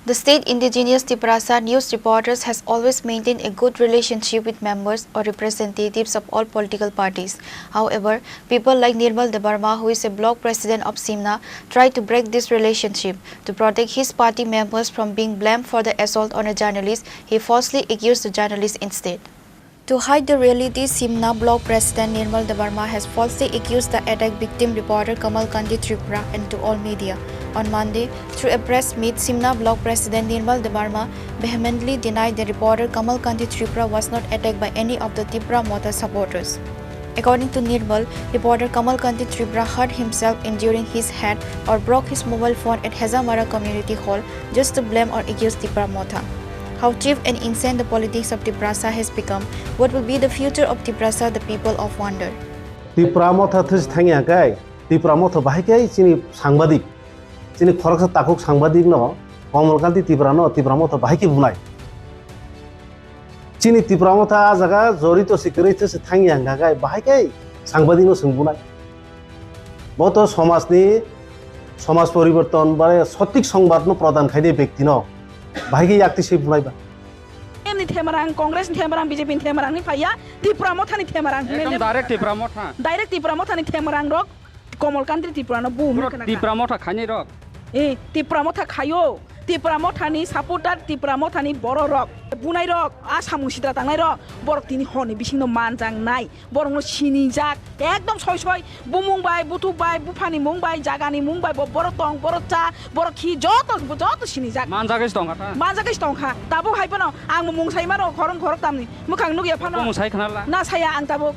The State Indigenous Tiprasa news reporters has always maintained a good relationship with members or representatives of all political parties. However, people like Nirmal Debbarma, who is a block president of Simna, tried to break this relationship. To protect his party members from being blamed for the assault on a journalist, he falsely accused the journalist instead. To hide the reality, Simna block president Nirmal Debbarma has falsely accused the attack victim reporter Tripura and to all media. On Monday, through a press meet, Simna block president Nirmal Debbarma vehemently denied the reporter Tripura was not attacked by any of the Tripura Motha supporters. According to Nirmal, reporter Tripura hurt himself injuring his head or broke his mobile phone at Hazamara Community Hall just to blame or accuse Tripura Motha. How cheap and insane the politics of Tiprasa has become. What will be the future of Tiprasa, the people of wonder? Tripura Motha thus thangia guy, Tripura Motha Bahike, Chini Sangbadik, Chini Khorang Takuk Sangbadik no, Homokanti Tiprano, Tripura Motha Bahiki Bunai. Chini Tripura Motha Azaga, Zorito Securities Thangia guy, Bahike, Sangbadino Sungbunai. Moto Somasni, Somas Poriberton, by a Sotik Songbat no Prodan Kade Bektino. Bahagi yakti sih mulai ba. Ni Themarang, Congress ni Themarang, BJP ni Themarang ni Paya, Tripura Motha ni Themarang. Direct Tripura Motha. Direct Tripura Motha ni Themarang rok. Komol country Tripura no boom. Tripura Motha khani rok. Tripura Motha khayo. Tripura Motha ni supporter, Tripura Motha ni boro rok. Bunai rok, Asam musitra tangnai rok. Borok tini honi bising no manjang nai. Borok no Chini jak. Ekdom soy bumung bai, butu bai, bupani mung bai, jagani mung bai, borok tong, borok cha, borok ki joto Chini jak. Manjagis tong kata. Manjagis tong kha. Tabo hai pano ang mung sai maro khorang tamni. Mukhang nugia pano. Mung sai khanala. Na saya ang tabo.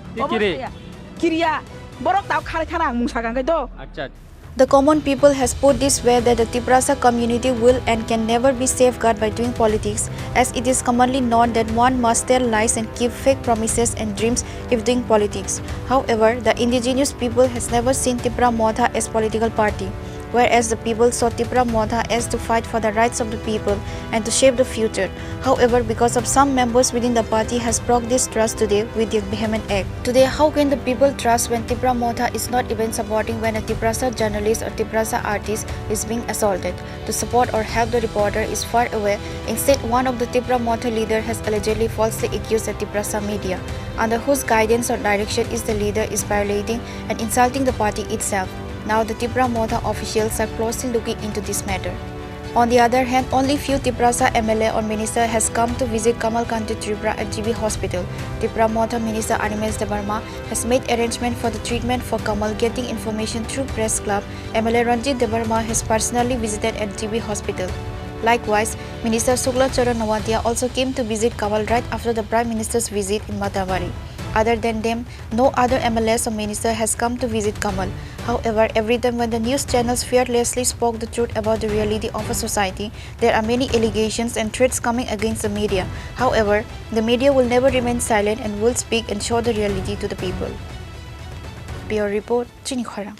Kiriya. Borok tau khana ang mung sagang kai do. Acha. The common people has put this way that the Tiprasa community will and can never be safeguarded by doing politics, as it is commonly known that one must tell lies and keep fake promises and dreams if doing politics. However, the indigenous people has never seen Tripura Motha as political party, whereas the people saw Tripura Motha as to fight for the rights of the people and to shape the future. However, because of some members within the party has broke this trust today with their vehement act. Today, how can the people trust when Tripura Motha is not even supporting when a Tiprasa journalist or Tiprasa artist is being assaulted? To support or help the reporter is far away. Instead, one of the Tripura Motha leader has allegedly falsely accused the Tiprasa media, under whose guidance or direction is the leader is violating and insulting the party itself. Now the Tripura Motha officials are closely looking into this matter. On the other hand, only few Tiprasa MLA or minister has come to visit Tripura at GB Hospital. Tripura Motha Minister Nirmal Debbarma has made arrangement for the treatment for Kamal, getting information through press club. MLA Debbarma has personally visited at GB Hospital. Likewise, Minister Sukla Charan Nawadia also came to visit Kamal right after the Prime Minister's visit in Matawari. Other than them, no other MLS or minister has come to visit Kamal. However, every time when the news channels fearlessly spoke the truth about the reality of a society, there are many allegations and threats coming against the media. However, the media will never remain silent and will speak and show the reality to the people. Bureau Report, Chini Khorang.